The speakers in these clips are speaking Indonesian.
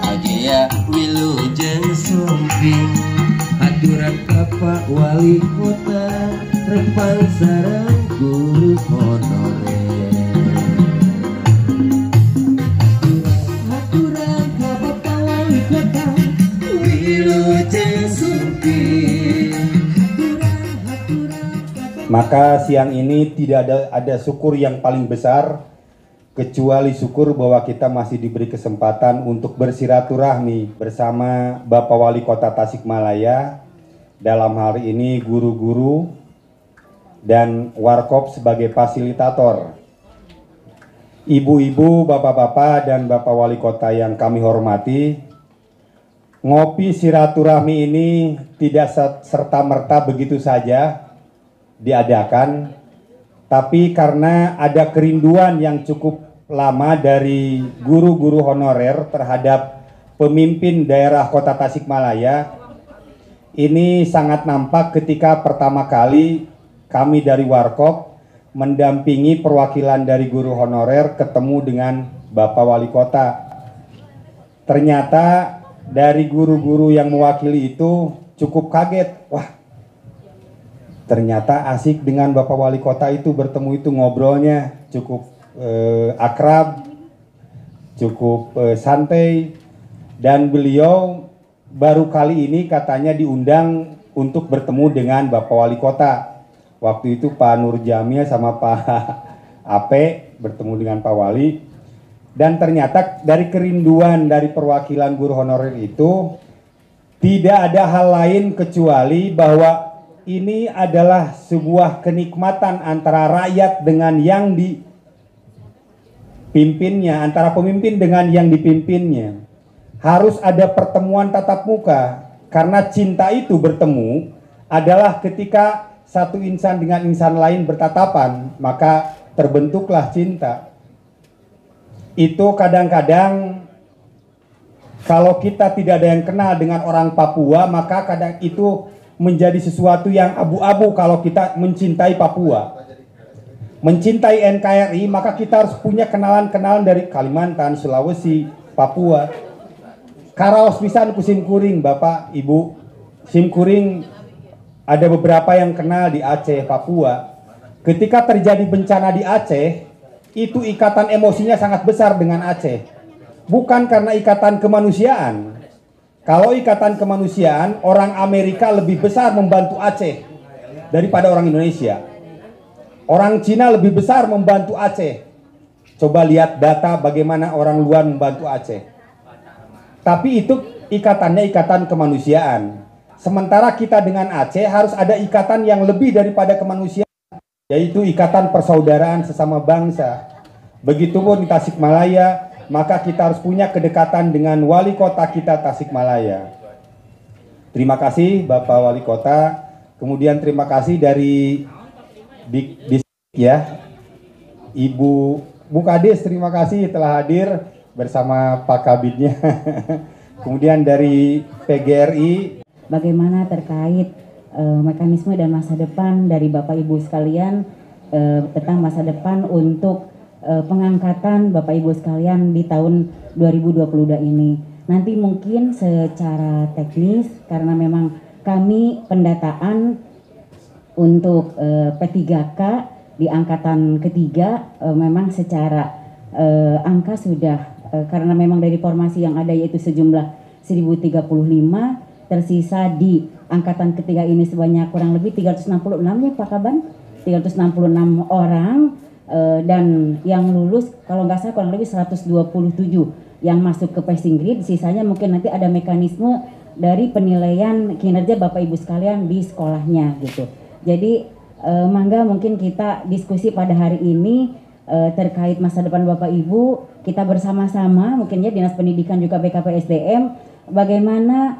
Agia wilujeng sumping aturan Bapak Wali Kota Rempang sareng guru honorer. Aturan Bapak Wali Kota wilujeng sumping. Maka siang ini tidak ada syukur yang paling besar kecuali syukur bahwa kita masih diberi kesempatan untuk bersiraturahmi bersama Bapak Wali Kota Tasikmalaya, dalam hal ini guru-guru dan Warkop sebagai fasilitator. Ibu-ibu, bapak-bapak, dan Bapak Wali Kota yang kami hormati, ngopi silaturahmi ini tidak serta-merta begitu saja diadakan, tapi karena ada kerinduan yang cukup lama dari guru-guru honorer terhadap pemimpin daerah Kota Tasikmalaya. Ini sangat nampak ketika pertama kali kami dari Warkop mendampingi perwakilan dari guru honorer ketemu dengan Bapak Wali Kota. Ternyata dari guru-guru yang mewakili itu cukup kaget. Wah, ternyata asik dengan Bapak Wali Kota itu bertemu, itu ngobrolnya cukup akrab, cukup santai, dan beliau baru kali ini katanya diundang untuk bertemu dengan Bapak Wali Kota. Waktu itu Pak Nur Jamil sama Pak Ape bertemu dengan Pak Wali, dan ternyata dari kerinduan dari perwakilan guru honorer itu tidak ada hal lain kecuali bahwa ini adalah sebuah kenikmatan antara rakyat dengan yang dipimpinnya, antara pemimpin dengan yang dipimpinnya. Harus ada pertemuan tatap muka, karena cinta itu bertemu adalah ketika satu insan dengan insan lain bertatapan, maka terbentuklah cinta. Itu kadang-kadang kalau kita tidak ada yang kenal dengan orang Papua, maka kadang itu menjadi sesuatu yang abu-abu kalau kita mencintai Papua. Mencintai NKRI, maka kita harus punya kenalan-kenalan dari Kalimantan, Sulawesi, Papua. Karaos pisan ku simkuring, Bapak, Ibu. Simkuring ada beberapa yang kenal di Aceh, Papua. Ketika terjadi bencana di Aceh, itu ikatan emosinya sangat besar dengan Aceh. Bukan karena ikatan kemanusiaan. Kalau ikatan kemanusiaan, orang Amerika lebih besar membantu Aceh daripada orang Indonesia. Orang Cina lebih besar membantu Aceh. Coba lihat data bagaimana orang luar membantu Aceh. Tapi itu ikatannya ikatan kemanusiaan. Sementara kita dengan Aceh harus ada ikatan yang lebih daripada kemanusiaan, yaitu ikatan persaudaraan sesama bangsa. Begitupun di Tasikmalaya, maka kita harus punya kedekatan dengan wali kota kita Tasikmalaya. Terima kasih Bapak Wali Kota. Kemudian terima kasih dari ya, Ibu Bu Kades, terima kasih telah hadir bersama Pak Kabidnya. Kemudian dari PGRI, bagaimana terkait mekanisme dan masa depan dari Bapak Ibu sekalian tentang masa depan untuk pengangkatan Bapak Ibu sekalian di tahun 2022 ini. Nanti mungkin secara teknis, karena memang kami pendataan untuk P3K di angkatan ketiga, memang secara angka sudah karena memang dari formasi yang ada yaitu sejumlah 1035, tersisa di angkatan ketiga ini sebanyak kurang lebih 366 ya Pak Kaban, 366 orang, dan yang lulus kalau nggak salah kurang lebih 127 yang masuk ke passing grade. Sisanya mungkin nanti ada mekanisme dari penilaian kinerja Bapak Ibu sekalian di sekolahnya gitu. Jadi mangga mungkin kita diskusi pada hari ini terkait masa depan Bapak Ibu, kita bersama-sama mungkin ya Dinas Pendidikan juga BKPSDM, bagaimana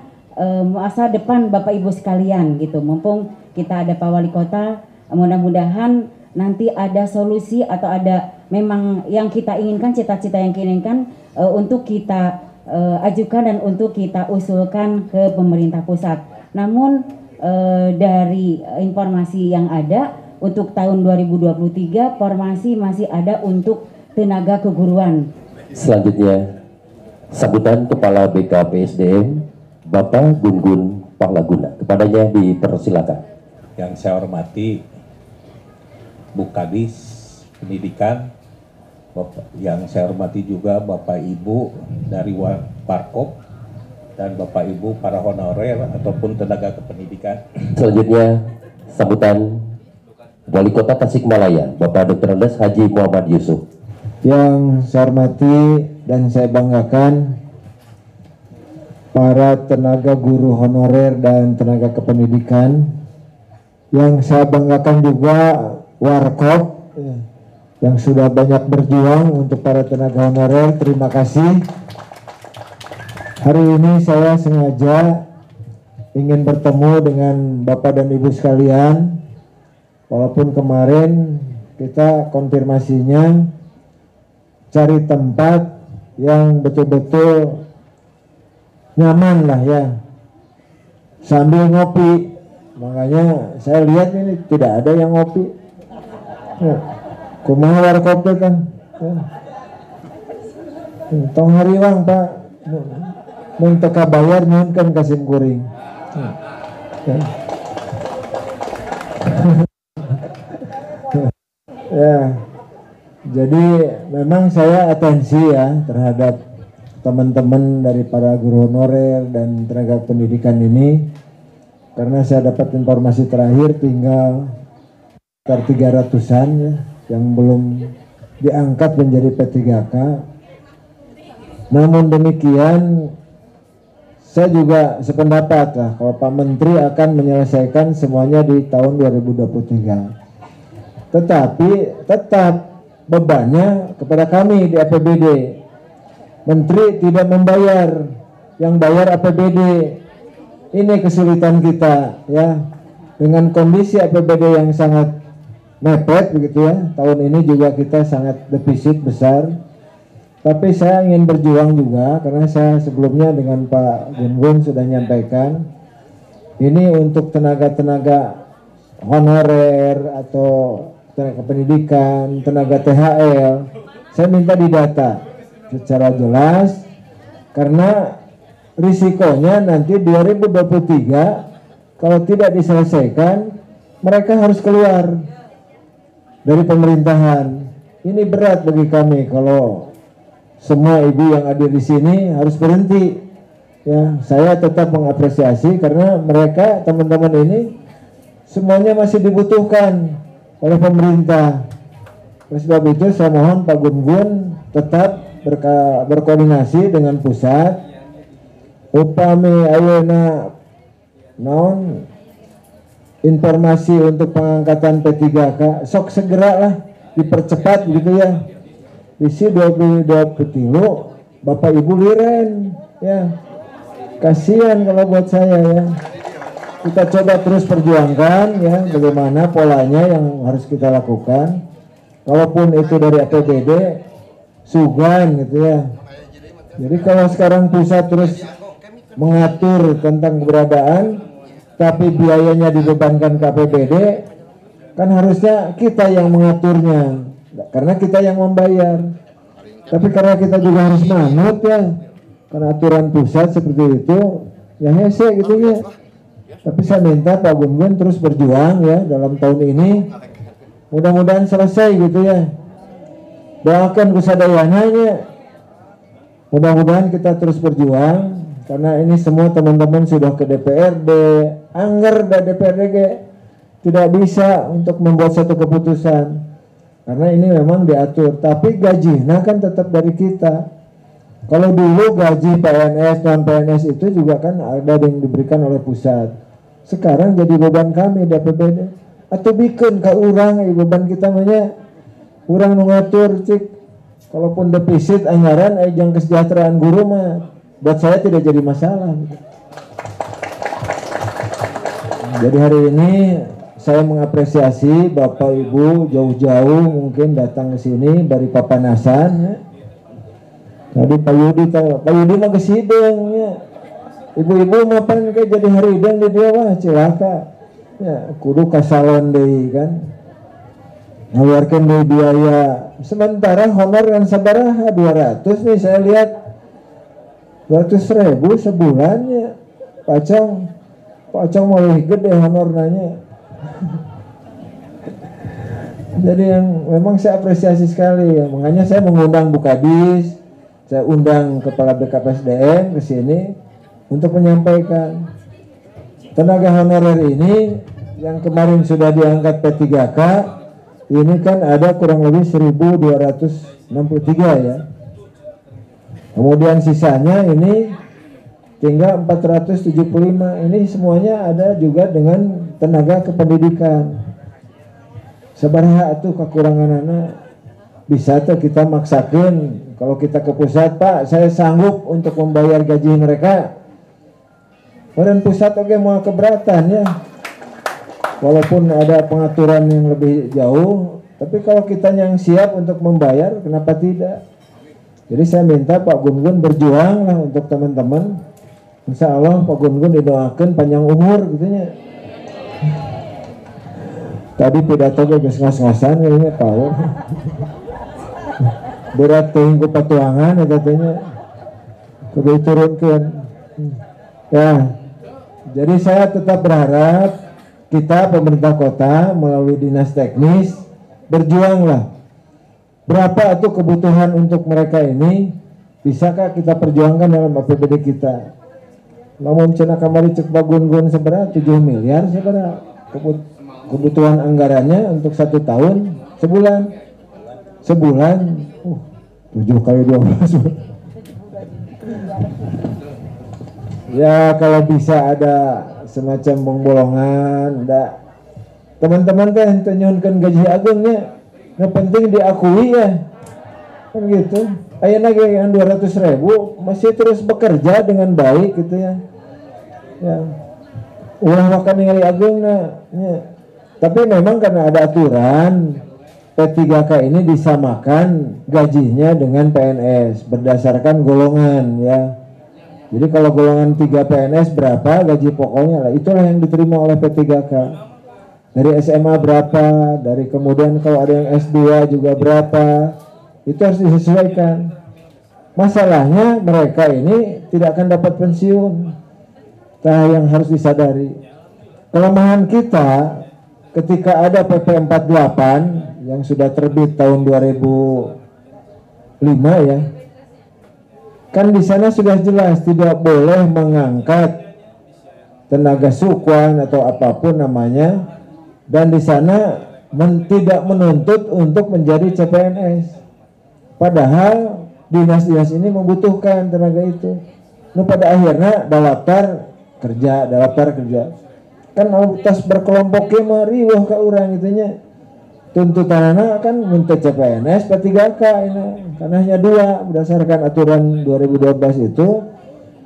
masa depan Bapak Ibu sekalian gitu. Mumpung kita ada Pak Wali Kota, mudah-mudahan nanti ada solusi atau ada memang yang kita inginkan, cita-cita yang kita inginkan untuk kita ajukan dan untuk kita usulkan ke pemerintah pusat. Namun dari informasi yang ada untuk tahun 2023 formasi masih ada untuk tenaga keguruan. Selanjutnya Sambutan Kepala BKPSDM Bapak Gun-Gun Pahlaguna, kepadanya dipersilakan. Yang saya hormati Bu Kadis Pendidikan, yang saya hormati juga Bapak Ibu dari Warkop dan Bapak Ibu para honorer ataupun tenaga kependidikan. Selanjutnya sambutan Wali Kota Tasikmalaya Bapak Dr. Andes Haji Muhammad Yusuf. Yang saya hormati dan saya banggakan para tenaga guru honorer dan tenaga kependidikan. Yang saya banggakan juga Warkop yang sudah banyak berjuang untuk para tenaga honorer. Terima kasih. Hari ini saya sengaja ingin bertemu dengan Bapak dan Ibu sekalian. Walaupun kemarin kita konfirmasinya cari tempat yang betul-betul nyaman lah ya, sambil ngopi. Makanya saya lihat ini tidak ada yang ngopi. Kumaha Warkop kan? Tong hariwang Pak, mun teu kabayar nyun kan kasim kuring. Ya, jadi memang saya atensi ya terhadap teman-teman dari para guru honorer dan tenaga pendidikan ini. Karena saya dapat informasi terakhir tinggal 300-an ya, yang belum diangkat menjadi P3K. Namun demikian, saya juga sependapat lah kalau Pak Menteri akan menyelesaikan semuanya di tahun 2023. Tetapi tetap bebannya kepada kami di APBD. Menteri tidak membayar, yang bayar APBD. Ini kesulitan kita ya, dengan kondisi APBD yang sangat mepet begitu ya. Tahun ini juga kita sangat defisit besar. Tapi saya ingin berjuang juga karena saya sebelumnya dengan Pak Gun-Gun sudah menyampaikan ini untuk tenaga-tenaga honorer atau tenaga pendidikan, tenaga THL. Saya minta didata secara jelas karena risikonya nanti 2023 kalau tidak diselesaikan mereka harus keluar dari pemerintahan. Ini berat bagi kami kalau semua ibu yang ada di sini harus berhenti. Ya, saya tetap mengapresiasi karena mereka teman-teman ini semuanya masih dibutuhkan oleh pemerintah. Oleh sebab itu saya mohon Pak Gun-Gun tetap berkoordinasi dengan pusat. Upami ayeuna naon informasi untuk pengangkatan P3K sok segeralah dipercepat gitu ya. Isi 2023 Bapak Ibu liren ya. Kasihan kalau buat saya ya. Kita coba terus perjuangkan ya bagaimana polanya yang harus kita lakukan. Kalaupun itu dari APBD sugan gitu ya. Jadi kalau sekarang pusat terus mengatur tentang keberadaan tapi biayanya dibebankan ke APBD, kan harusnya kita yang mengaturnya karena kita yang membayar. Tapi karena kita juga harus manut ya karena aturan pusat seperti itu ya hese gitu ya. Tapi saya minta Pak Gun-Gun terus berjuang ya dalam tahun ini, mudah-mudahan selesai gitu ya. Doakan kesadayananya, mudah-mudahan kita terus berjuang. Karena ini semua teman-teman sudah ke DPRD, anggar dan DPRD tidak bisa untuk membuat satu keputusan. Karena ini memang diatur, tapi gajinya kan tetap dari kita. Kalau dulu gaji PNS dan PNS itu juga kan ada yang diberikan oleh pusat. Sekarang jadi beban kami di APBD. Atau bikin ke urang, beban kita banyak. Urang mengatur, cik. Kalaupun defisit anggaran, yang kesejahteraan guru mah buat saya tidak jadi masalah. Jadi hari ini saya mengapresiasi Bapak Ibu jauh-jauh mungkin datang ke sini dari Papanasan ya. Tadi Pak Yudi mah kesideng ya. Ibu-ibu mapan kayak jadi haridang di dia wah cilaka. Ya, kudu kasalon deui kan. Ngaluarkeun deui biaya. Sementara honor kan sabaraha 200 nih saya lihat 200.000 sebulannya. Pak Cong mau lebih gede honor nanya. Jadi yang memang saya apresiasi sekali ya. Makanya saya mengundang Bu Kadis, saya undang Kepala BKPSDM ke sini untuk menyampaikan tenaga honorer ini yang kemarin sudah diangkat P3K, ini kan ada kurang lebih 1.263 ya. Kemudian sisanya ini tinggal 475. Ini semuanya ada juga dengan tenaga kependidikan. Sabaraha atuh kekurangan anak bisa tuh kita maksakan. Kalau kita ke pusat, Pak, saya sanggup untuk membayar gaji mereka. Dan pusat oke mau keberatan ya. Walaupun ada pengaturan yang lebih jauh, tapi kalau kita yang siap untuk membayar, kenapa tidak? Jadi saya minta Pak Gun-Gun berjuang lah untuk teman-teman. Insya Allah Pak Gun-Gun didoakan panjang umur gitunya. Tadi pidato gue ngas-ngasan kayaknya power. Berat teuing ku patuangan ya katanya. Kudu turunkeun. Ya. Jadi saya tetap berharap kita pemerintah kota melalui dinas teknis berjuanglah. Berapa itu kebutuhan untuk mereka ini, bisakah kita perjuangkan dalam APBD kita? Namun cina kamari cek bagun-gun seberapa 7 miliar seberapa kebutuhan anggarannya untuk 1 tahun sebulan 7 kali 12. Ya kalau bisa ada semacam pengbolongan, teman-teman teh nyunkeun gaji agungnya, yang penting diakui ya, kan gitu. Ayeuna ge yang 200.000 masih terus bekerja dengan baik gitu ya. Ya, ulah makan ningali agungna. Ya. Tapi memang karena ada aturan P3K ini disamakan gajinya dengan PNS berdasarkan golongan ya. Jadi kalau golongan 3 PNS berapa gaji pokoknya lah, itulah yang diterima oleh P3K. Dari SMA berapa, dari kemudian kalau ada yang S2 juga berapa, itu harus disesuaikan. Masalahnya mereka ini tidak akan dapat pensiun. Nah, yang harus disadari. Kelemahan kita ketika ada PP 48 yang sudah terbit tahun 2005 ya. Kan di sana sudah jelas tidak boleh mengangkat tenaga sukuan atau apapun namanya, dan di sana tidak menuntut untuk menjadi CPNS. Padahal dinas-dinas ini membutuhkan tenaga itu. Nah, pada akhirnya daftar kerja. Kan tas berkelompoknya mariwah ke orang itunya. Tuntutanana kan minta CPNS P3K ini. Karena hanya 2 berdasarkan aturan 2012 itu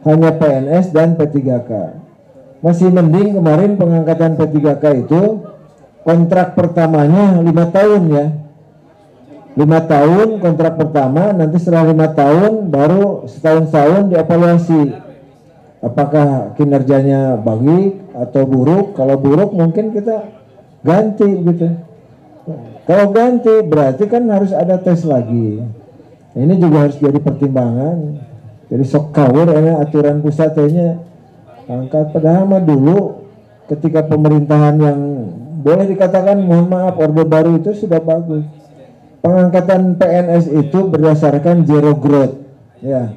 hanya PNS dan P3K. Masih mending kemarin pengangkatan P3K itu kontrak pertamanya 5 tahun ya. 5 tahun kontrak pertama, nanti setelah 5 tahun baru setahun dievaluasi. Apakah kinerjanya baik atau buruk? Kalau buruk mungkin kita ganti gitu. Kalau ganti berarti kan harus ada tes lagi. Ini juga harus jadi pertimbangan. Jadi sok kawur ini aturan pusatnya angkat. Padahal mah dulu ketika pemerintahan yang boleh dikatakan mohon maaf orde baru itu sudah bagus. Pengangkatan PNS itu berdasarkan zero growth ya.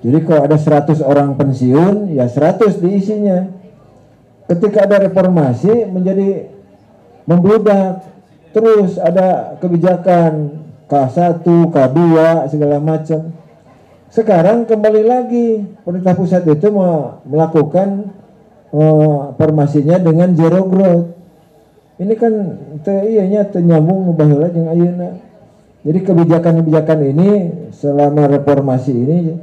Jadi kalau ada 100 orang pensiun ya 100 diisinya. Ketika ada reformasi menjadi membludak. Terus ada kebijakan K1, K2 segala macam. Sekarang kembali lagi pemerintah pusat itu mau melakukan formasinya dengan zero growth. Ini kan iyanya nyambung baheula jeung ayeuna. Jadi kebijakan-kebijakan ini selama reformasi ini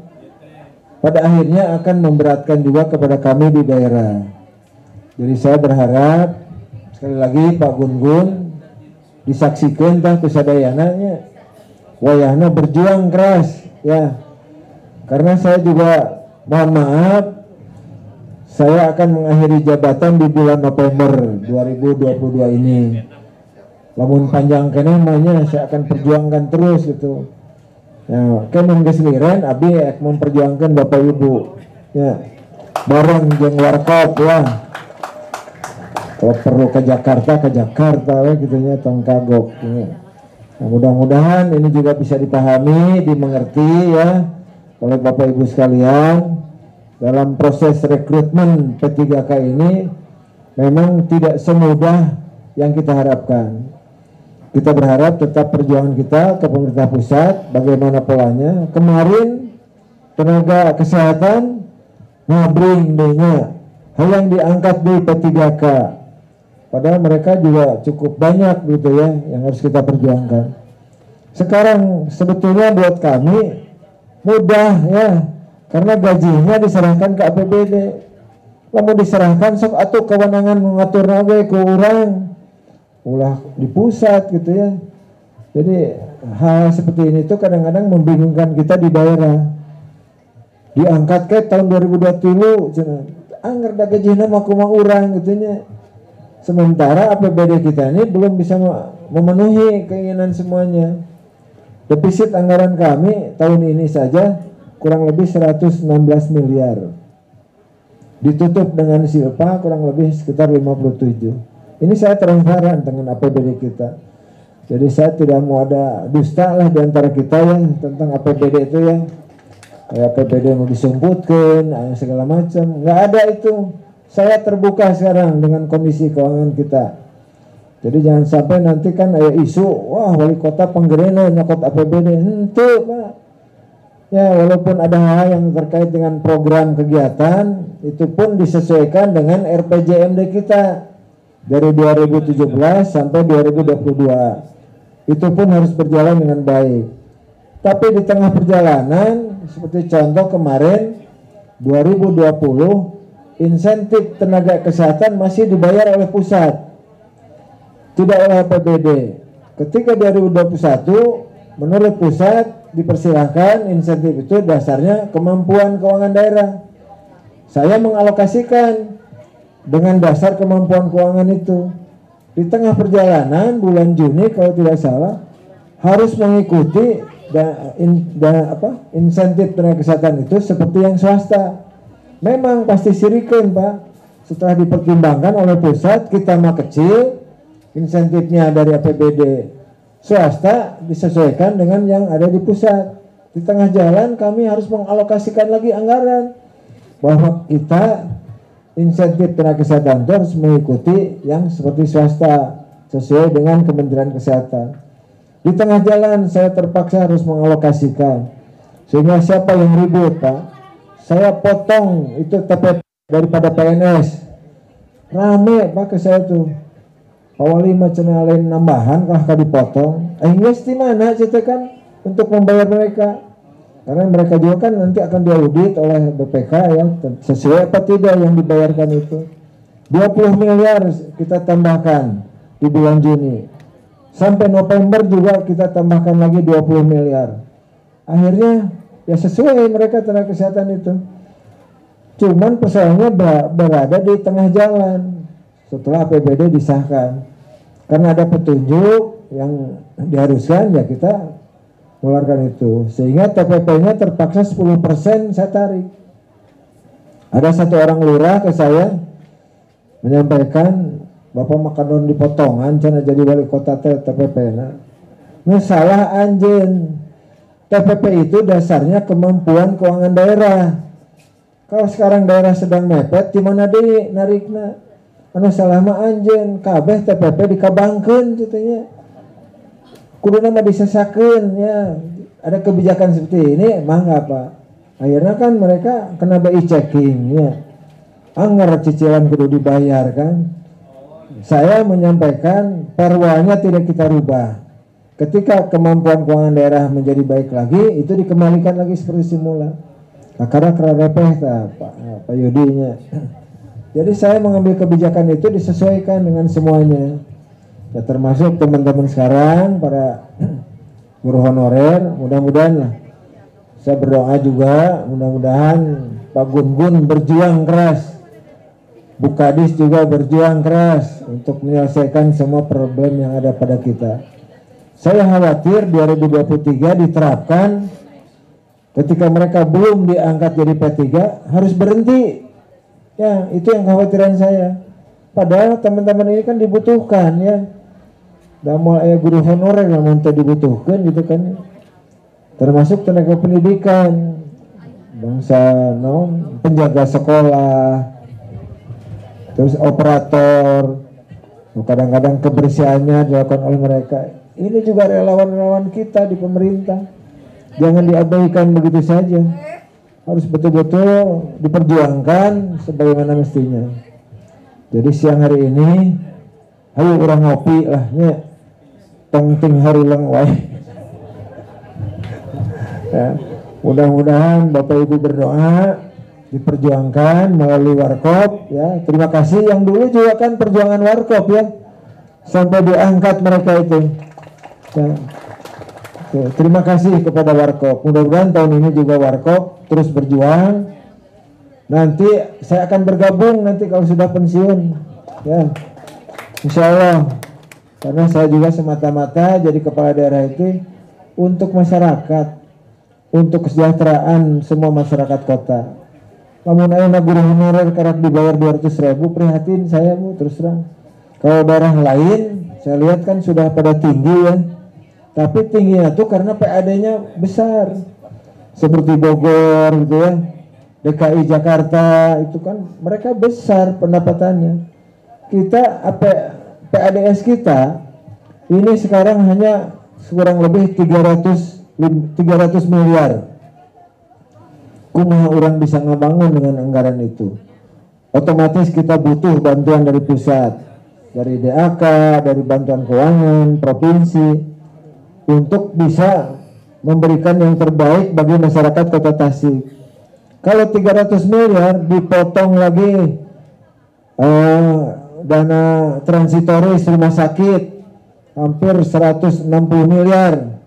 pada akhirnya akan memberatkan juga kepada kami di daerah. Jadi saya berharap sekali lagi Pak Gun-Gun disaksikan tah kusadayananya wayahna berjuang keras ya. Karena saya juga mohon maaf saya akan mengakhiri jabatan di bulan November 2022 ini. Lamun panjang kene mahnya saya akan perjuangkan terus gitu. Ya, kemen gesliren abdi memperjuangkan Bapak Ibu. Ya. Bareng jeung warkop ya. Kalau perlu ke Jakarta ya gitu ya, tong kagok. Ya. Nah, mudah-mudahan ini juga bisa dipahami, dimengerti ya oleh Bapak Ibu sekalian. Dalam proses rekrutmen P3K ini memang tidak semudah yang kita harapkan. Kita berharap tetap perjuangan kita ke pemerintah pusat, bagaimana polanya. Kemarin tenaga kesehatan ngabring dehnya, yang diangkat di P3K. Padahal mereka juga cukup banyak gitu ya yang harus kita perjuangkan. Sekarang sebetulnya buat kami mudah ya, karena gajinya diserahkan ke APBD. Lalu diserahkan sok atuh kewenangan mengatur nabe ke orang ulah di pusat gitu ya. Jadi hal seperti ini tuh kadang-kadang membingungkan kita di daerah. Diangkat ke tahun 2023 anggar da gajihna mah kumaha urang gitu nya. Sementara APBD kita ini belum bisa memenuhi keinginan semuanya. Defisit anggaran kami tahun ini saja kurang lebih 116 miliar. Ditutup dengan silpa kurang lebih sekitar 57. Ini saya transparan dengan APBD kita. Jadi saya tidak mau ada dusta lah di antara kita yang tentang APBD itu ya. Kayak APBD mau disumputkan, segala macam. Nggak ada itu. Saya terbuka sekarang dengan kondisi keuangan kita. Jadi jangan sampai nanti kan ada isu, wah wali kota Penggerena nyokot APBD. Henteu Pak. Ya walaupun ada hal yang terkait dengan program kegiatan, itu pun disesuaikan dengan RPJMD kita. Dari 2017 sampai 2022 itu pun harus berjalan dengan baik. Tapi di tengah perjalanan seperti contoh kemarin 2020 insentif tenaga kesehatan masih dibayar oleh pusat, tidak oleh APBD. Ketika 2021 menurut pusat dipersilahkan insentif itu dasarnya kemampuan keuangan daerah. Saya mengalokasikan dengan dasar kemampuan keuangan itu. Di tengah perjalanan bulan Juni kalau tidak salah harus mengikuti insentif tenaga kesehatan itu seperti yang swasta. Memang pasti sirikan Pak. Setelah dipertimbangkan oleh pusat, kita mah kecil, insentifnya dari APBD swasta disesuaikan dengan yang ada di pusat. Di tengah jalan kami harus mengalokasikan lagi anggaran bahwa kita insentif tenaga kesehatan itu harus mengikuti yang seperti swasta sesuai dengan Kementerian Kesehatan. Di tengah jalan saya terpaksa harus mengalokasikan, sehingga siapa yang ribut Pak, saya potong itu TPP daripada PNS. Rame Pak ke saya tuh, awali macam lain nambahan kah dipotong. Inggris di mana cerita kan untuk membayar mereka? Karena mereka juga kan nanti akan diaudit oleh BPK ya, sesuai apa tidak yang dibayarkan itu. 20 miliar kita tambahkan di bulan Juni. Sampai November juga kita tambahkan lagi 20 miliar. Akhirnya ya sesuai mereka tenaga kesehatan itu. Cuman persoalannya berada di tengah jalan setelah APBD disahkan. Karena ada petunjuk yang diharuskan ya kita mengeluarkan itu, sehingga TPP-nya terpaksa 10% saya tarik. Ada satu orang lurah ke saya menyampaikan, Bapak makan dipotongan cina jadi wali kota TPP-nya. Nah salah anjen. TPP itu dasarnya kemampuan keuangan daerah. Kalau sekarang daerah sedang mepet, di mana di narikna? Anu salah mah anjen, kabeh TPP dikabangkeun katanya. Kudu nama disesakeun ya. Ada kebijakan seperti ini mah nggak Pak. Akhirnya kan mereka kena BI checking ya. Anggar cicilan kudu dibayar kan. Saya menyampaikan perwanya tidak kita rubah. Ketika kemampuan keuangan daerah menjadi baik lagi, itu dikembalikan lagi seperti semula. Nah, karena kerapeh Pak Yudinya. Jadi saya mengambil kebijakan itu disesuaikan dengan semuanya. Ya, termasuk teman-teman sekarang para guru honorer, mudah-mudahan lah. Saya berdoa juga, mudah-mudahan Pak Gun-Gun berjuang keras, Bu Kadis juga berjuang keras untuk menyelesaikan semua problem yang ada pada kita. Saya khawatir 2023 diterapkan ketika mereka belum diangkat jadi P3 harus berhenti. Ya, itu yang kekhawatiran saya. Padahal teman-teman ini kan dibutuhkan ya. Dan mulai guru honorer yang nanti dibutuhkan gitu kan. Termasuk tenaga pendidikan, bangsa penjaga sekolah, terus operator, kadang-kadang kebersihannya dilakukan oleh mereka. Ini juga relawan-relawan kita di pemerintah. Jangan diabaikan begitu saja. Harus betul-betul diperjuangkan sebagaimana mestinya. Jadi siang hari ini, ayo orang ngopi lah, ya. Tongting hari lang wae. Ya, mudah-mudahan Bapak Ibu berdoa diperjuangkan melalui Warkop ya. Terima kasih yang dulu juga kan perjuangan Warkop ya, sampai diangkat mereka itu ya. Terima kasih kepada Warkop. Mudah-mudahan tahun ini juga Warkop terus berjuang. Nanti saya akan bergabung nanti kalau sudah pensiun ya, insya Allah. Karena saya juga semata-mata jadi kepala daerah itu untuk masyarakat, untuk kesejahteraan semua masyarakat kota. Namun ayeuna guru honorer karek dibayar 200.000, prihatin saya Bu, terus terang. Kalau daerah lain saya lihat kan sudah pada tinggi ya, tapi tingginya tuh karena PAD-nya besar, seperti Bogor gitu ya, DKI Jakarta itu kan mereka besar pendapatannya. Kita PADS kita ini sekarang hanya kurang lebih 300 miliar. Kumaha orang bisa ngebangun dengan anggaran itu? Otomatis kita butuh bantuan dari pusat, dari DAK, dari bantuan keuangan provinsi untuk bisa memberikan yang terbaik bagi masyarakat Kota Tasik. Kalau 300 miliar dipotong lagi dana transitoris rumah sakit hampir 160 miliar.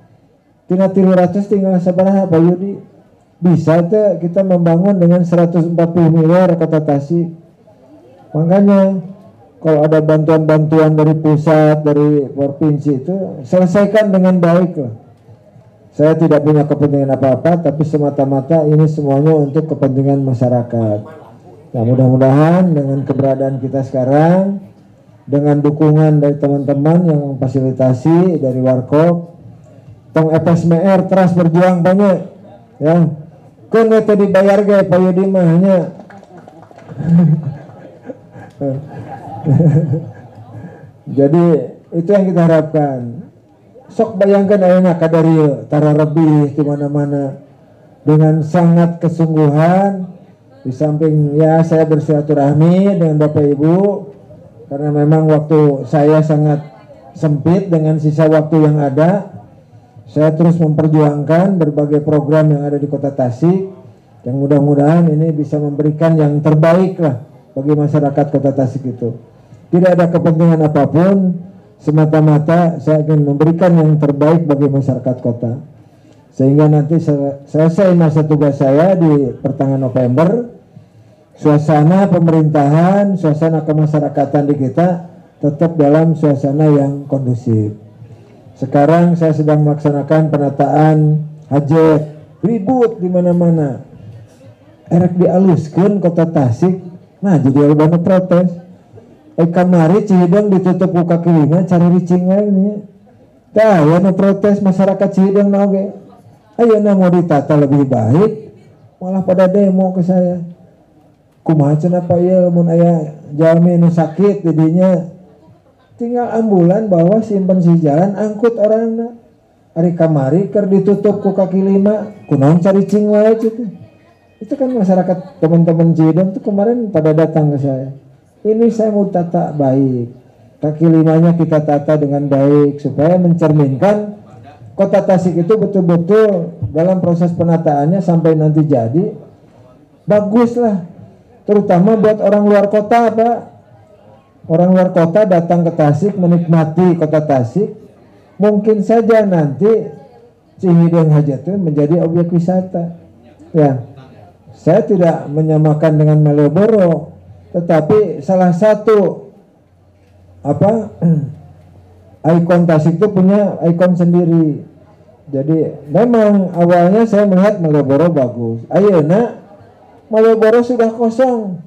Tina 300 tinggal sabaraha Pak Yudi? Bisa tuh kita membangun dengan 140 miliar Kota Tasik. Makanya kalau ada bantuan-bantuan dari pusat, dari provinsi itu selesaikan dengan baik lah. Saya tidak punya kepentingan apa-apa, tapi semata-mata ini semuanya untuk kepentingan masyarakat. Nah, mudah-mudahan dengan keberadaan kita sekarang, dengan dukungan dari teman-teman yang memfasilitasi dari Warkop, tong FSMR terus berjuang banyak, ya. Kan itu dibayar gak Pak Yudi mah hanya. Jadi itu yang kita harapkan. Sok bayangkan ayeuna kadarieu tara lebih di mana-mana dengan sangat kesungguhan. Di samping ya saya bersilaturahmi dengan Bapak Ibu karena memang waktu saya sangat sempit dengan sisa waktu yang ada. Saya terus memperjuangkan berbagai program yang ada di Kota Tasik yang mudah-mudahan ini bisa memberikan yang terbaik lah bagi masyarakat Kota Tasik itu. Tidak ada kepentingan apapun, semata-mata saya ingin memberikan yang terbaik bagi masyarakat kota. Sehingga nanti selesai masa tugas saya di pertengahan November, suasana pemerintahan, suasana kemasyarakatan di kita tetap dalam suasana yang kondusif. Sekarang saya sedang melaksanakan penataan hajat, ribut di mana-mana. Erek dialuskan Kota Tasik, nah jadi ada protes. Kamari Cihideng ditutup ku kaki lima cari ricing ini. Tah ya no protes masyarakat Cihideng oge. Ayeuna mau ditata lebih baik, malah pada demo ke saya. Kumaha cenah Pak ieu mun aya jalmi nu sakit didinya tinggal ambulan bawa simpen si jalan angkut orangna. Ari kamari keur ditutup ku kaki lima, kunaon cari cing wae gitu. Itu kan masyarakat teman-teman Cihideng tuh kemarin pada datang ke saya. Ini saya mau tata baik, kaki limanya kita tata dengan baik supaya mencerminkan Kota Tasik itu betul-betul dalam proses penataannya sampai nanti jadi bagus lah, terutama buat orang luar kota Pak. Orang luar kota datang ke Tasik menikmati Kota Tasik, mungkin saja nanti Cihideng Hajat itu menjadi objek wisata. Ya, saya tidak menyamakan dengan Malioboro. Tetapi salah satu ikon Tasik itu punya ikon sendiri. Jadi memang awalnya saya melihat Malioboro bagus. Ayeuna Malioboro sudah kosong.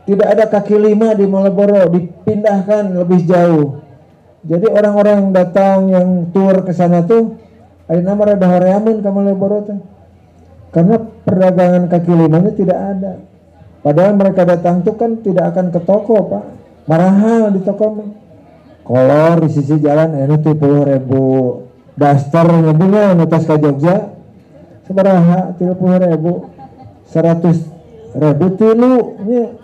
Tidak ada kaki lima di Malioboro, dipindahkan lebih jauh. Jadi orang-orang yang datang yang tur ke sana tuh ayeuna mah rada horeamun ka Malioboro tuh. Karena perdagangan kaki limanya tidak ada. Padahal mereka datang tuh kan tidak akan ke toko, Pak. Mahal di toko mah. Kolor di sisi jalan ini 30.000. Daster nyebutnya ngetas ke Jogja sabaraha 30.000. 100.000 tilu nya.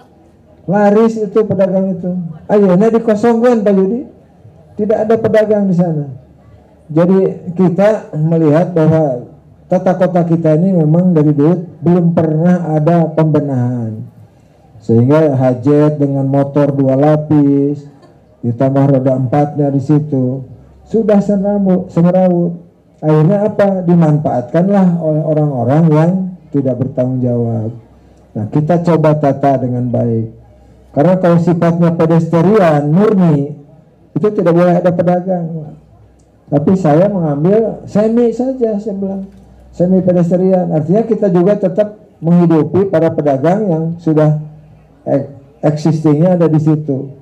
Laris itu pedagang itu. Ayeuna dikosongkan Pak Yudi. Tidak ada pedagang di sana. Jadi kita melihat bahwa tata kota kita ini memang dari dulu belum pernah ada pembenahan. Sehingga Hajet dengan motor 2 lapis ditambah roda 4-nya di situ sudah semerawut. Akhirnya apa? Dimanfaatkanlah oleh orang-orang yang tidak bertanggung jawab. Nah, kita coba tata dengan baik. Karena kalau sifatnya pedestrian murni itu tidak boleh ada pedagang. Tapi saya mengambil semi saja, saya bilang semi pedestrian. Artinya kita juga tetap menghidupi para pedagang yang sudah existingnya ada di situ.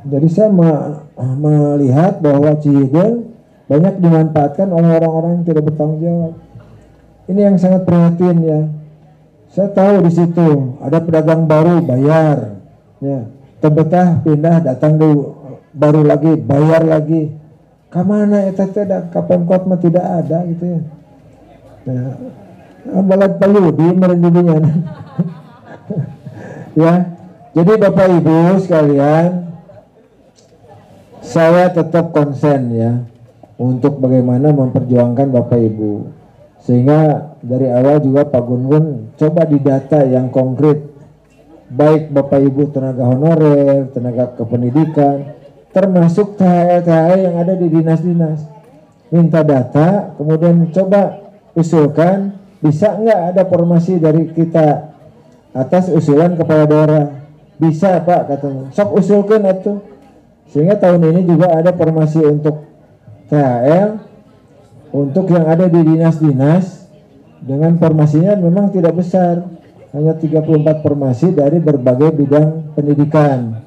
Jadi saya melihat bahwa Cihideung banyak dimanfaatkan oleh orang-orang yang tidak bertanggung jawab. Ini yang sangat prihatin ya. Saya tahu di situ ada pedagang baru bayar, ya. Tebetah pindah datang dulu baru lagi bayar lagi. Kamana eta teh da ka Pemkot mah tidak ada gitu ya. Nah, balad Payudi merendinya. Ya. Jadi Bapak Ibu sekalian, saya tetap konsen ya untuk bagaimana memperjuangkan Bapak Ibu. Sehingga dari awal juga Pak Gun-Gun coba didata yang konkret. Baik Bapak Ibu tenaga honorer, tenaga kependidikan, termasuk THL yang ada di dinas-dinas. Minta data, kemudian coba usulkan, bisa nggak ada formasi dari kita atas usulan kepala daerah. Bisa Pak katanya, sok usulkan itu. Sehingga tahun ini juga ada formasi untuk THL untuk yang ada di dinas-dinas dengan formasinya memang tidak besar, hanya 34 formasi dari berbagai bidang pendidikan.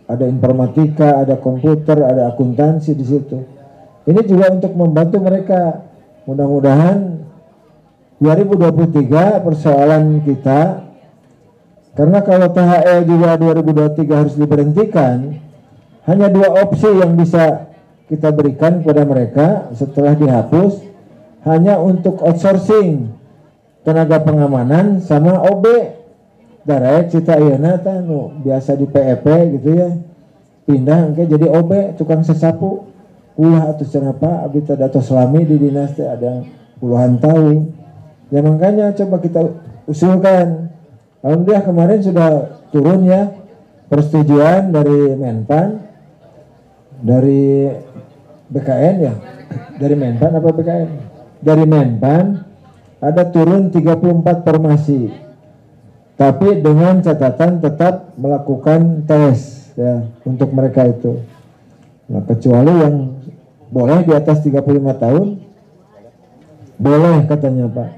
Ada informatika, ada komputer, ada akuntansi di situ. Ini juga untuk membantu mereka. Mudah-mudahan 2023 persoalan kita, karena kalau THL juga 2023 harus diberhentikan, hanya 2 opsi yang bisa kita berikan kepada mereka setelah dihapus, hanya untuk outsourcing tenaga pengamanan sama OB direct cita ayeuna teh nu biasa di PEP gitu ya, pindah ke jadi OB tukang sesapu ulah atuh cenah Pak abdi teh datos selami di dinas teh ada puluhan tahun. Ya makanya coba kita usulkan. Alhamdulillah kemarin sudah turun ya persetujuan dari Menpan, dari BKN ya, dari Menpan apa BKN? Dari Menpan ada turun 34 formasi, tapi dengan catatan tetap melakukan tes ya untuk mereka itu. Nah, kecuali yang boleh di atas 35 tahun, boleh katanya Pak.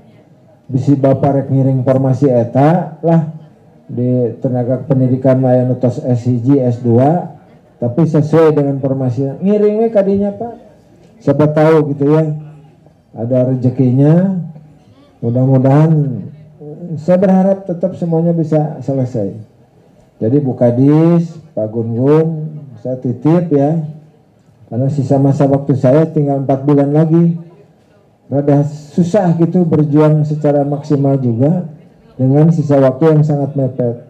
Bisi Bapak rek ngiring formasi eta lah di tenaga pendidikan layan tos S1, S2, tapi sesuai dengan formasinya. Ngiringnya kadinya Pak. Siapa tahu gitu ya. Ada rezekinya. Mudah-mudahan saya berharap tetap semuanya bisa selesai. Jadi Bu Kadis, Pak Gun-Gun, saya titip ya. Karena sisa masa waktu saya tinggal 4 bulan lagi. Rada susah gitu berjuang secara maksimal juga dengan sisa waktu yang sangat mepet.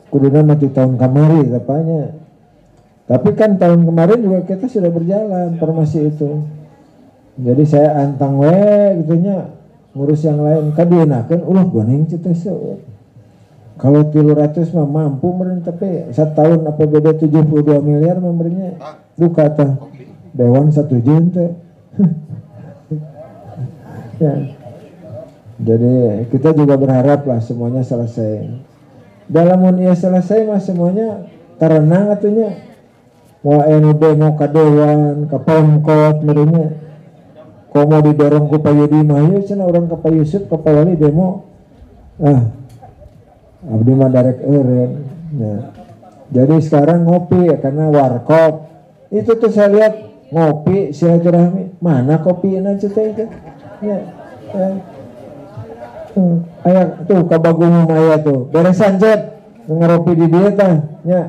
Kuduna mati tahun kamari katanya. Tapi kan tahun kemarin juga kita sudah berjalan formasi itu. Jadi saya antang we gitunya ngurus yang lain kadienakeun ulah goning cita seueur. Kalau 300 mah mampu meureun tapi setahun APBD 72 miliar memberinya buka tah dewan 1 juta teh. Ya. Jadi kita juga berharap lah semuanya selesai. Dalam ia selesai mah semuanya terenang atunya. Mau NUD mau ke dewan, ke Pemkot merinya. mau didorong ke Pak Yudi mah ya cenah orang ke Pak Yusuf ke Pak Wali demo abdi mah darek eureun. Nah, jadi sekarang ngopi ya, karena warkop itu tuh saya lihat ngopi silaturahmi mana kopi nanti itu ya, ayah tuh kabagung maya tuh beresan cet ngeropi di dia tah ya.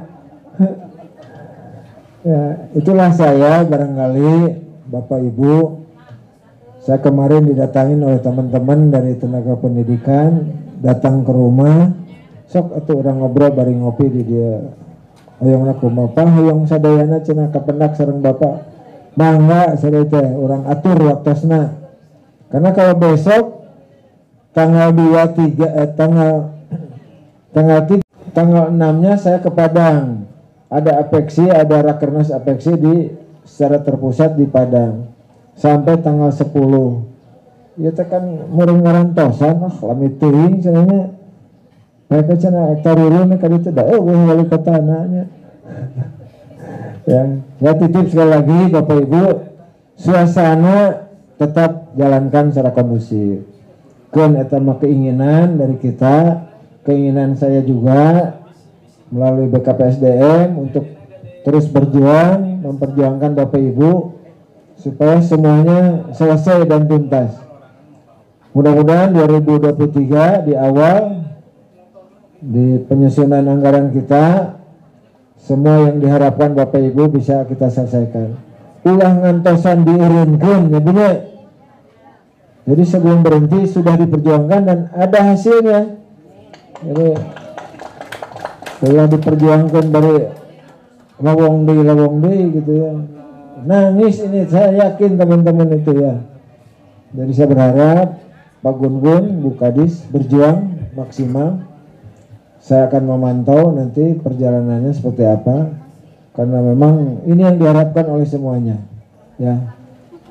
Ya itulah saya barangkali Bapak Ibu, saya kemarin didatangin oleh teman-teman dari tenaga pendidikan datang ke rumah sok atuh orang ngobrol bari ngopi di dia hoyong aku bapak hoyong sadayana cenah kapendak sareng bapak mangga sadaya teh orang atur waktosna karena kalau besok tanggal 23 tanggal 6-nya saya ke Padang ada apeksi ada rakernas apeksi di secara terpusat di Padang sampai tanggal 10 ya tekan muring ngarantosan lami teuing cenanya mereka cenah tarurun ka ditu da wali kota anaknya ya titip sekali lagi Bapak Ibu suasana tetap jalankan secara kondusif keun eta mah keinginan dari kita keinginan saya juga melalui BKPSDM untuk terus berjuang memperjuangkan Bapak Ibu supaya semuanya selesai dan tuntas. Mudah-mudahan 2023 di awal di penyusunan anggaran kita semua yang diharapkan Bapak Ibu bisa kita selesaikan. Ulah ngantosan diurunkeun ya bener. Jadi sebelum berhenti sudah diperjuangkan dan ada hasilnya. Jadi setelah diperjuangkan dari lawong deui gitu ya. Nangis ini saya yakin teman-teman itu ya. Jadi saya berharap Pak Gun-Gun, Bu Kadis berjuang maksimal. Saya akan memantau nanti perjalanannya seperti apa. Karena memang ini yang diharapkan oleh semuanya. Ya.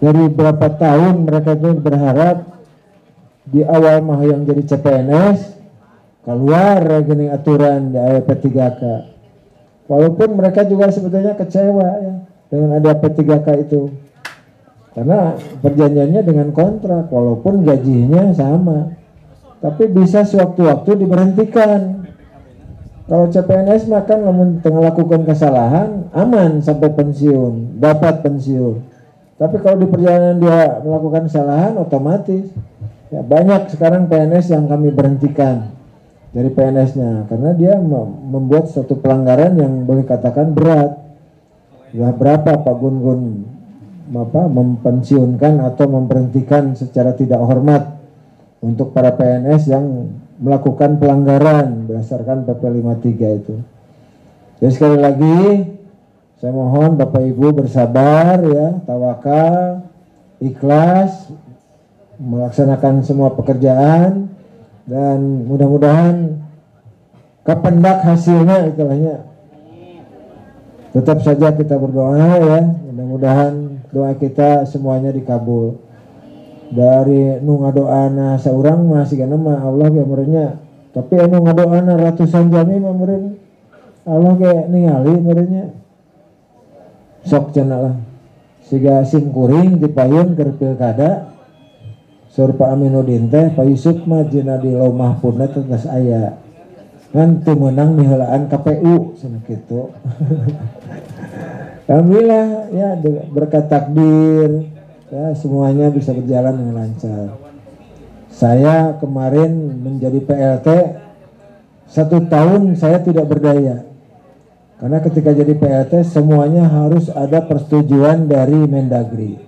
Dari berapa tahun mereka itu berharap di awal mah yang jadi CPNS keluar gini aturan di P3K. Walaupun mereka juga sebetulnya kecewa ya dengan ada P3K itu. Karena perjanjiannya dengan kontrak walaupun gajinya sama. Tapi bisa sewaktu-waktu diberhentikan. Kalau CPNS mah kan tengah lakukan kesalahan aman sampai pensiun, dapat pensiun. Tapi kalau di perjalanan dia melakukan kesalahan otomatis ya banyak sekarang PNS yang kami berhentikan dari PNS-nya karena dia membuat satu pelanggaran yang boleh katakan berat. Ya berapa Pak Gun-Gun mempensiunkan atau memberhentikan secara tidak hormat untuk para PNS yang melakukan pelanggaran berdasarkan PP 53 itu. Jadi sekali lagi saya mohon Bapak Ibu bersabar ya, tawakal, ikhlas melaksanakan semua pekerjaan dan mudah-mudahan kependak hasilnya istilahnya. Tetap saja kita berdoa ya, mudah-mudahan doa kita semuanya dikabul. Dari nu ngadoana saurang masih kana mah Allah ge merenya, tapi anu ngadoana ratusan jami mah meureun Allah ge ningali merenya. Sok cenah lah. Siga simkuring dipayun keur pilkada. Sur Pak Aminuddin teh Pak Yusuf mah jeung di Lauh Mahfudna teh geus aya. Ngan teu meunang miheulaan KPU cenah kitu. Alhamdulillah ya berkat takdir ya semuanya bisa berjalan dengan lancar. Saya kemarin menjadi PLT 1 tahun saya tidak berdaya. Karena ketika jadi PLT semuanya harus ada persetujuan dari Mendagri.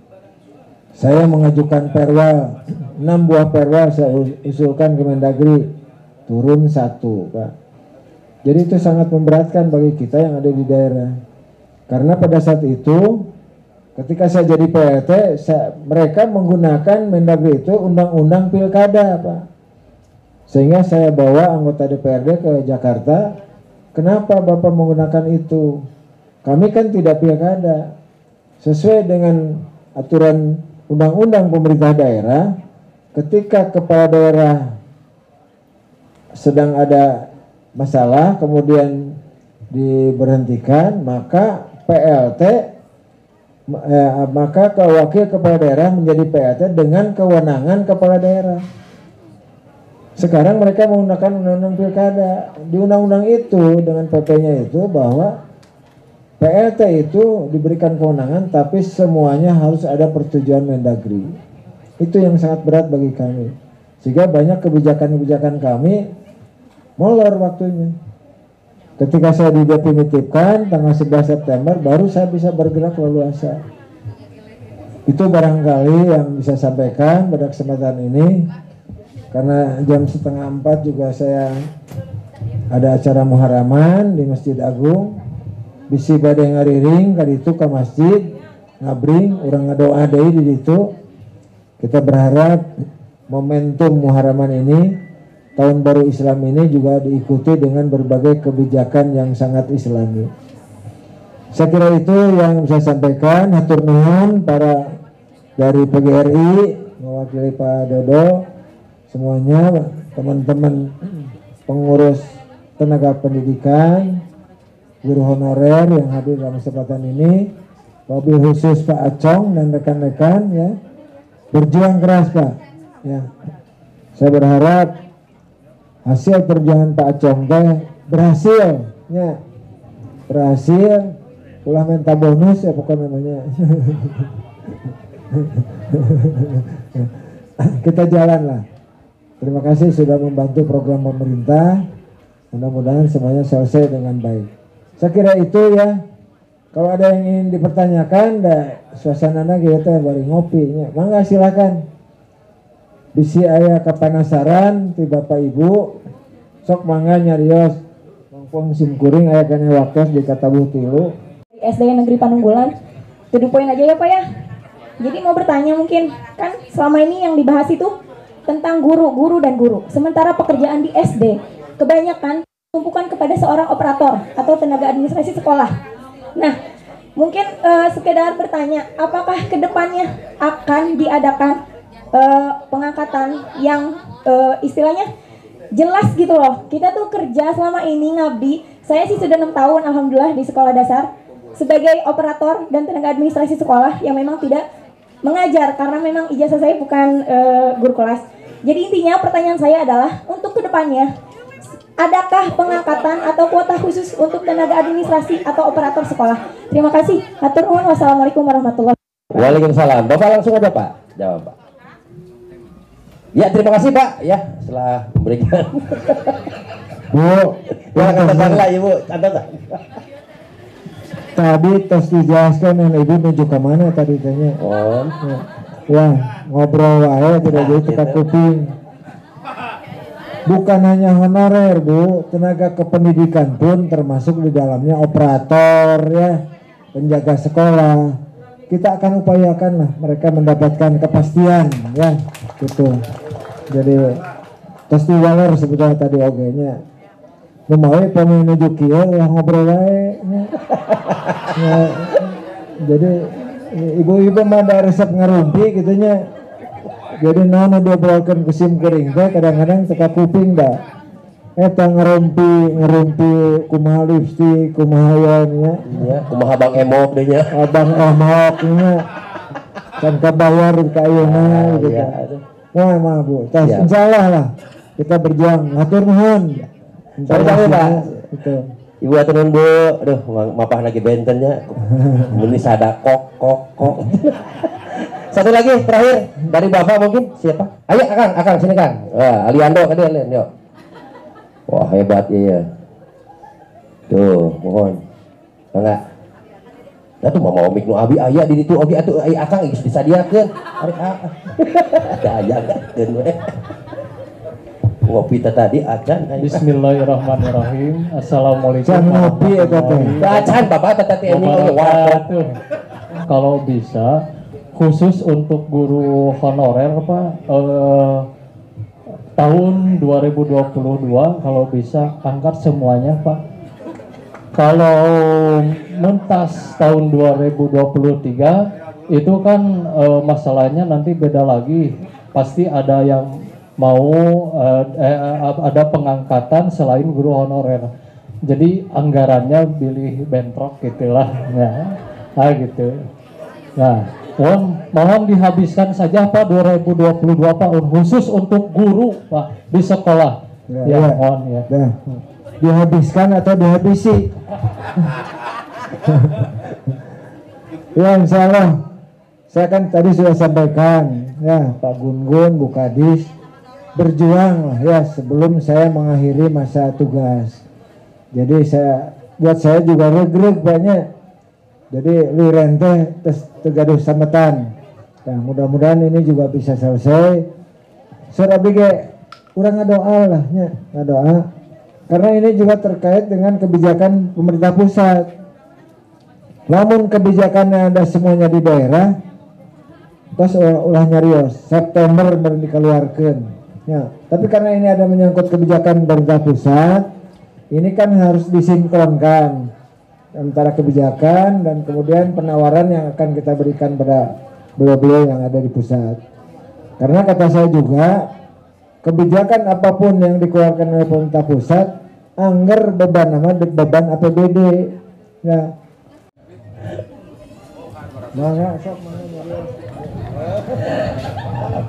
Saya mengajukan perwa, 6 buah perwa saya usulkan ke Mendagri, turun 1 Pak. Jadi itu sangat memberatkan bagi kita yang ada di daerah. Karena pada saat itu ketika saya jadi PLT, mereka menggunakan Mendagri itu undang-undang pilkada Pak. Sehingga saya bawa anggota DPRD ke Jakarta. Kenapa Bapak menggunakan itu? Kami kan tidak pilkada. Sesuai dengan aturan undang-undang pemerintah daerah, ketika kepala daerah sedang ada masalah, kemudian diberhentikan, maka PLT maka wakil kepala daerah menjadi PAT dengan kewenangan kepala daerah. Sekarang mereka menggunakan undang-undang pilkada. Di undang-undang itu dengan PP-nya itu bahwa PLT itu diberikan kewenangan, tapi semuanya harus ada persetujuan Mendagri. Itu yang sangat berat bagi kami. Sehingga banyak kebijakan-kebijakan kami molor waktunya. Ketika saya didefinitifkan tanggal 11 September, baru saya bisa bergerak leluasa. Itu barangkali yang bisa sampaikan pada kesempatan ini. Karena jam 3:30 juga saya ada acara muharaman di Masjid Agung. Bisi badai ngariring kali itu ke masjid ngabring orang ngadoa deui di situ. Kita berharap momentum muharaman ini, tahun baru Islam ini juga diikuti dengan berbagai kebijakan yang sangat Islami. Saya kira itu yang bisa saya sampaikan. Hatur nuhun para dari PGRI mewakili Pak Dodo, semuanya teman-teman pengurus tenaga pendidikan, guru honorer yang hadir dalam kesempatan ini, wabil khusus Pak Acong dan rekan-rekan ya, berjuang keras Pak. Ya, saya berharap hasil perjuangan Pak Acong berhasil, ya, berhasil. Ulah minta bonus ya pokoknya namanya. Kita jalan lah. Terima kasih sudah membantu program pemerintah. Mudah-mudahan semuanya selesai dengan baik. Saya kira itu ya. Kalau ada yang ingin dipertanyakan, suasananya kita bari ngopinya. Mangga silakan. Bisi aya kapanasaran ti Bapak Ibu. Sok mangga nyarios. Mangpung simkuring aya kana waktos di Katabuh Tilu. SD Negeri Panunggulan. 7 poin aja ya Pak ya. Jadi mau bertanya mungkin, kan selama ini yang dibahas itu tentang guru dan guru. Sementara pekerjaan di SD kebanyakan tumpukan kepada seorang operator atau tenaga administrasi sekolah. Nah, mungkin sekedar bertanya, apakah kedepannya akan diadakan pengangkatan yang istilahnya jelas gitu loh. Kita tuh kerja selama ini ngabdi. Saya sih sudah 6 tahun alhamdulillah di sekolah dasar sebagai operator dan tenaga administrasi sekolah yang memang tidak mengajar karena memang ijazah saya bukan guru kelas. Jadi intinya pertanyaan saya adalah untuk kedepannya adakah pengangkatan atau kuota khusus untuk tenaga administrasi atau operator sekolah? Terima kasih. Hatur nuhun. Wassalamualaikum warahmatullahi wabarakatuh. Waalaikumsalam. Bapak langsung aja Pak jawab Pak. Ya terima kasih Pak ya setelah memberikan. Bu, Ya katakan lah Ibu, katakan. tadi tes dijelaskan yang ibu menuju ke mana tadi tanya. Oh. Ya, ngobrol wae tidak jadi tekan kuping. Bukan hanya honorer Bu, tenaga kependidikan pun termasuk di dalamnya operator ya, penjaga sekolah. Kita akan upayakan lah mereka mendapatkan kepastian ya, gitu. Jadi tes waler sebetulnya tadi ogenya. Mau menuju kieu yang ngobrol wae nya. Ya, jadi ibu-ibu mah ada resep ngarumpi gitunya. Jadi nana diobrolkeun ku sim kering teh kadang-kadang teka kuping dah. Eta ngerumpi kumaha lipstik, kumaha nya. Iya, kumaha Bang Emok deui nya. Abang Emok nya. Can kabayar ka ayeuna gitu Iya. kan. Wah, Bu. Ya. Insyaallah lah kita berjuang. Hatur nuhun. Sami-sami Pak. Itu. Ibu atur nuhun Bu. Aduh, mapah lagi bentennya. Meni sada kok. Satu lagi terakhir dari Bapak mungkin siapa? Ayo Akang sini Kang. Wah, Aliando tadi Aliando. Wah, hebat iya. Tuh, mohon. Enggak. Nah tuh mau mik nu abi aya di ditu oge atuh aya Akang geus disadiakeun. Arek ada aya kan we. Ngopi tadi acan. Bismillahirrahmanirrahim. Assalamualaikum Can ngopi eta teh. Acan Bapak tadi ini wabarakatuh. Kalau bisa khusus untuk guru honorer Pak tahun 2022 kalau bisa angkat semuanya Pak. Kalau mentas tahun 2023 itu kan masalahnya nanti beda lagi. Pasti ada yang mau ada pengangkatan selain guru honorer. Jadi anggarannya pilih bentrok gitulah ya. Gitu. Ya, mohon dihabiskan saja Pak 2022 Pak khusus untuk guru Pak di sekolah. Ya, mohon ya. Dah. Dihabiskan atau dihabisi? Ya, insya Allah. Saya kan tadi sudah sampaikan, ya Pak Gun-Gun, Bu Kadis, berjuang lah ya sebelum saya mengakhiri masa tugas. Jadi buat saya juga regreg banyak. Jadi lirente tergaduh sametan. Nah, mudah-mudahan ini juga bisa selesai. Surabi ge urang ngadoa lah nya, ngadoa. Karena ini juga terkait dengan kebijakan pemerintah pusat. Namun kebijakannya ada semuanya di daerah, terus ulah nyarios September baru dikeluarkan. Ya, tapi karena ini ada menyangkut kebijakan pemerintah pusat, ini kan harus disinkronkan antara kebijakan dan kemudian penawaran yang akan kita berikan pada beliau-beliau yang ada di pusat. Karena kata saya juga, kebijakan apapun yang dikeluarkan oleh pemerintah pusat, angger beban nama beban APBD. Ya.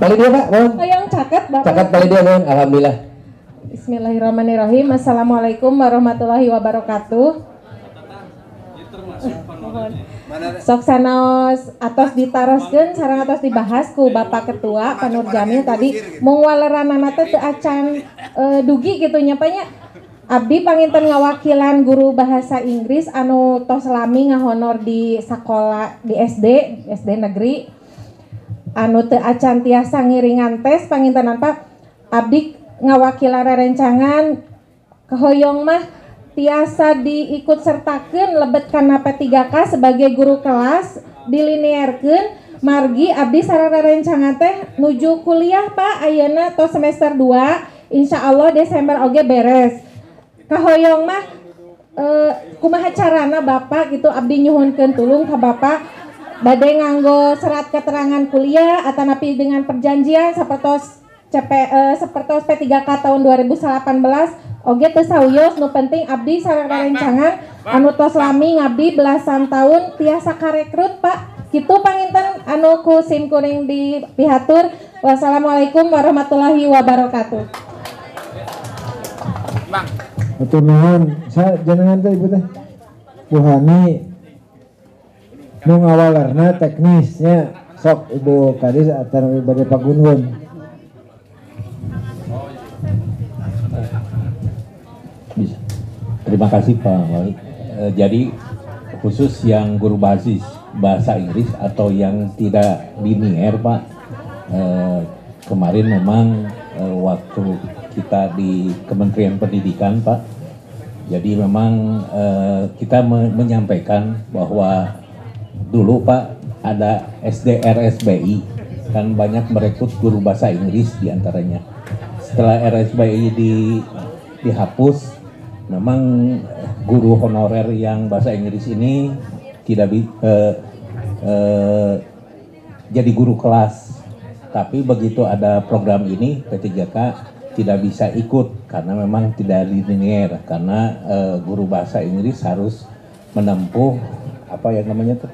Paling dia Pak, mohon. Oh, yang caket Bapak. Cakat paling dia mohon. Alhamdulillah. Bismillahirrahmanirrahim. Assalamualaikum warahmatullahi wabarakatuh. Sok sanaos atos ditaroskeun sareng atos dibahas ku Bapak Ketua Pak Nur Jamil tadi mung waleranana teh teu acan dugi kitu nya Pak nya. Abdi panginten ngawakilan guru bahasa Inggris anu tos lami ngahonor di sekolah di SD negeri anu teu acan tiasa ngiringan tes pangintenan Pak. Abdi ngawakilan rerencangan kehoyong mah tiasa diikut sertakeun lebet kana P3K sebagai guru kelas dilinearkeun margi abdi sareng rerencangan teh nuju kuliah Pak ayeuna tos semester 2 insyaallah Desember oge beres. Kahoyong mah kumaha carana Bapak gitu abdi nyuhunkeun tulung ka Bapak bade nganggo serat keterangan kuliah atanapi dengan perjanjian sapertos sapertos P3K tahun 2018 oge teu sauyos nu penting abdi sareng rerencangan anu tos lami ngabdi belasan tahun tiasa karekrut Pak. Kitu panginten anu ku sim kuring dipihatur. Wassalamualaikum warahmatullahi wabarakatuh. Bang. Betul nuhun, saya jenengan teh Ibu teh. Bu Hani nu ngawalarna teknisnya sok Ibu Kadis atau bade Pak Gun-Gun. Terima kasih Pak Wali. Jadi khusus yang guru bahasa Inggris atau yang tidak linear Pak, kemarin memang waktu kita di Kementerian Pendidikan Pak, jadi memang kita menyampaikan bahwa dulu Pak ada SDRSBI kan banyak merekrut guru bahasa Inggris diantaranya. Setelah RSBI dihapus, memang guru honorer yang bahasa Inggris ini tidak jadi guru kelas. Tapi begitu ada program ini P3K tidak bisa ikut karena memang tidak linear karena guru bahasa Inggris harus menempuh apa yang namanya tuh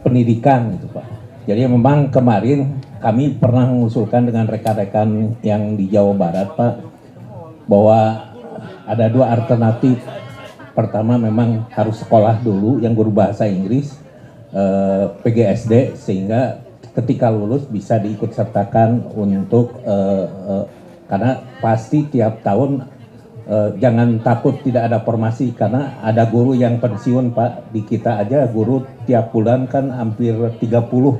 pendidikan gitu Pak. Jadi memang kemarin kami pernah mengusulkan dengan rekan-rekan yang di Jawa Barat Pak bahwa ada dua alternatif. Pertama memang harus sekolah dulu yang guru bahasa Inggris PGSD sehingga ketika lulus bisa diikut sertakan untuk karena pasti tiap tahun jangan takut tidak ada formasi karena ada guru yang pensiun Pak. Di kita aja guru tiap bulan kan hampir 30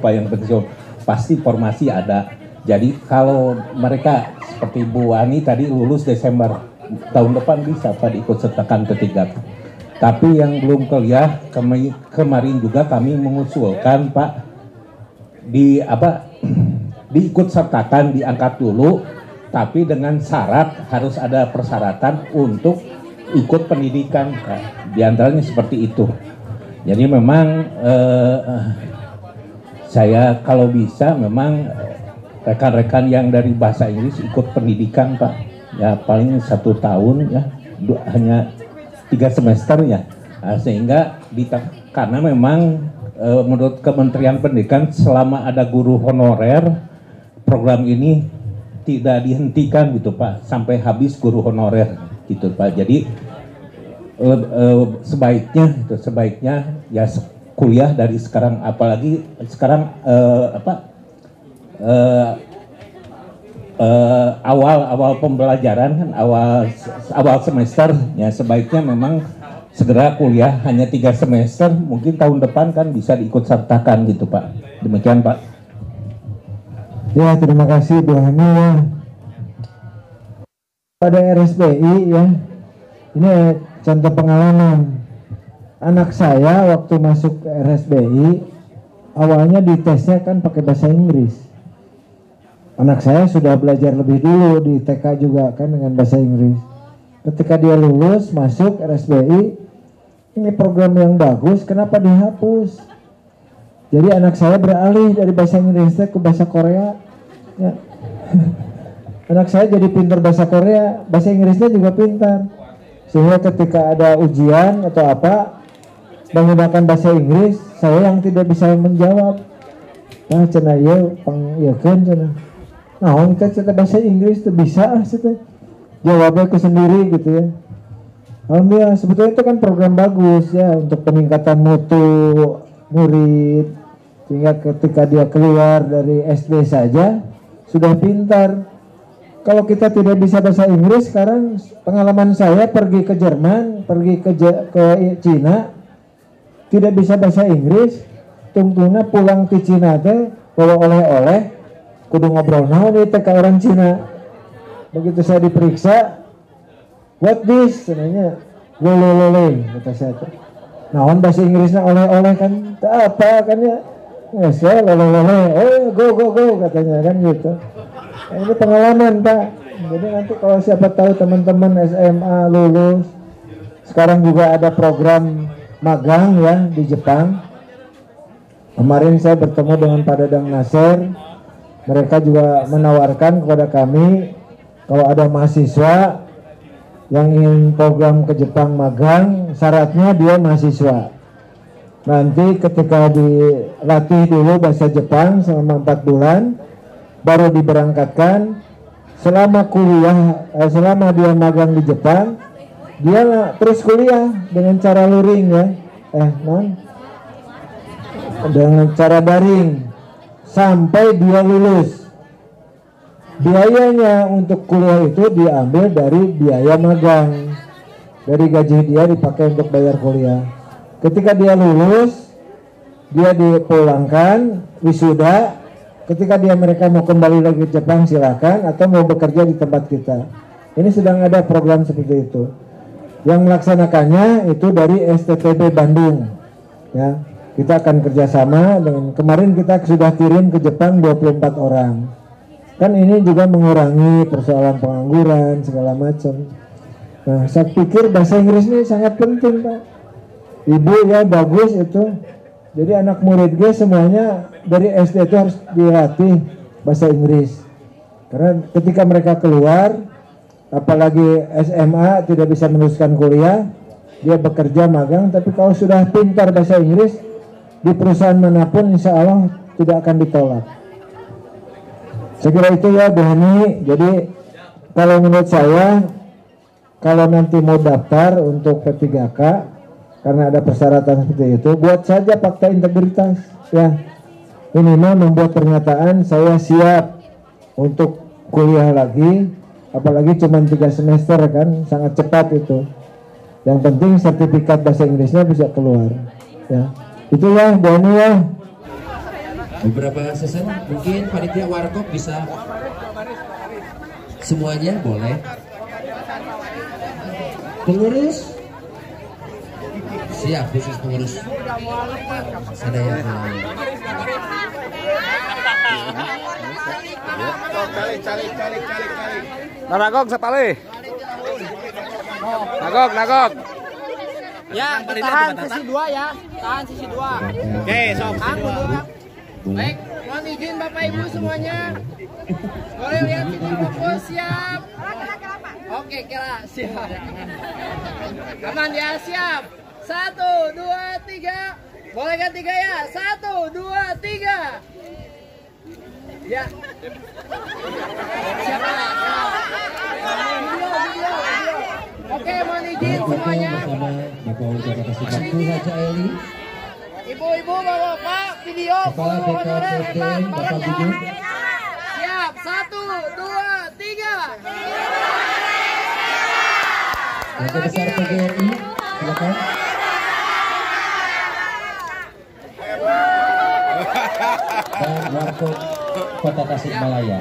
Pak yang pensiun, pasti formasi ada. Jadi kalau mereka seperti Bu Ani tadi lulus Desember tahun depan bisa Pak diikut sertakan P3K. Tapi yang belum kuliah kemarin juga kami mengusulkan Pak diikut sertakan diangkat dulu, tapi dengan syarat harus ada persyaratan untuk ikut pendidikan, diantaranya seperti itu. Jadi memang saya kalau bisa memang rekan-rekan yang dari bahasa Inggris ikut pendidikan Pak, ya paling 1 tahun ya, hanya 3 semester ya, sehingga karena memang menurut Kementerian Pendidikan selama ada guru honorer, program ini tidak dihentikan gitu Pak sampai habis guru honorer gitu Pak. Jadi sebaiknya ya kuliah dari sekarang, apalagi sekarang awal pembelajaran kan, awal semester ya, sebaiknya memang segera kuliah hanya 3 semester, mungkin tahun depan kan bisa diikut sertakan gitu Pak. Demikian Pak. Ya, terima kasih Bu Hani ya. Pada RSBI ya, ini contoh pengalaman. Anak saya waktu masuk ke RSBI, awalnya ditesnya kan pakai bahasa Inggris. Anak saya sudah belajar lebih dulu di TK juga kan dengan bahasa Inggris. Ketika dia lulus masuk RSBI, ini program yang bagus, kenapa dihapus? Jadi anak saya beralih dari bahasa Inggris ke bahasa Korea. Ya. Anak saya jadi pintar bahasa Korea, bahasa Inggrisnya juga pintar. Sehingga ketika ada ujian atau apa, menggunakan bahasa Inggris, saya yang tidak bisa menjawab. Nah, cenah ieu pangiekeun cenah. Naon kita cerita bahasa Inggris itu bisa cenah. Jawabnya ke sendiri gitu ya. Alhamdulillah, sebetulnya itu kan program bagus ya untuk peningkatan mutu murid, sehingga ketika dia keluar dari SD saja sudah pintar. Kalau kita tidak bisa bahasa Inggris, sekarang pengalaman saya pergi ke Jerman, pergi ke Cina, tidak bisa bahasa Inggris, tungtungnya pulang ke Cina teh bawa oleh-oleh, kudu ngobrol naon di TK orang Cina. Begitu saya diperiksa, what this? Sebenarnya lololole kata saya tuh. Naon bahasa Inggrisnya oleh-oleh kan apa kan ya? Ya saya lololole, go katanya kan gitu. Nah, ini pengalaman Pak. Jadi nanti kalau siapa tahu teman-teman SMA lulus, sekarang juga ada program magang ya di Jepang. Kemarin saya bertemu dengan Pak Dadang Nasir. Mereka juga menawarkan kepada kami kalau ada mahasiswa yang ingin program ke Jepang magang, syaratnya dia mahasiswa. Nanti ketika dilatih dulu bahasa Jepang selama 4 bulan, baru diberangkatkan. Selama kuliah, selama dia magang di Jepang, dia terus kuliah dengan cara luring ya, dengan cara daring sampai dia lulus. Biayanya untuk kuliah itu diambil dari biaya magang, dari gaji dia dipakai untuk bayar kuliah. Ketika dia lulus, dia dipulangkan wisuda. Ketika mereka mau kembali lagi ke Jepang silakan, atau mau bekerja di tempat kita. Ini sedang ada program seperti itu. Yang melaksanakannya itu dari STTB Bandung. Ya, kita akan kerjasama dengan, kemarin kita sudah kirim ke Jepang 24 orang. Kan ini juga mengurangi persoalan pengangguran segala macam. Nah, saya pikir bahasa Inggris ini sangat penting Pak. Ibu ya bagus itu. Jadi anak murid gue semuanya dari SD itu harus dilatih bahasa Inggris. Karena ketika mereka keluar, apalagi SMA tidak bisa meneruskan kuliah, dia bekerja magang, tapi kalau sudah pintar bahasa Inggris, di perusahaan manapun insya Allah tidak akan ditolak. Saya kira itu ya Bu Hani. Jadi kalau menurut saya, kalau nanti mau daftar untuk P3K, karena ada persyaratan seperti itu, buat saja fakta integritas ya. Minimal membuat pernyataan saya siap untuk kuliah lagi, apalagi cuma 3 semester kan, sangat cepat itu. Yang penting sertifikat bahasa Inggrisnya bisa keluar ya. Itulah Bu Hani ya. Beberapa season mungkin panitia warkop bisa semuanya boleh. Pengurus siap, khusus pengurus. Ada yang Nagog sapali. Nagog. Ya, tahan sisi 2 ya. Tahan sisi 2. Oke, sok. Baik, mohon izin Bapak Ibu semuanya. Boleh lihat ini fokus, siap. Oke, kira siap. Aman ya, siap. 1, 2, 3. Boleh ganti gaya? 1, 2, 3. Ya. Siapa? Video. Oke, mohon izin semuanya. Ibu-ibu, bapak-bapak, video, foto honorer, bareng ya. Siap, 1, 2, 3. Keluarga besar PGRI, silakan. Dan Warkop Kota Tasikmalaya.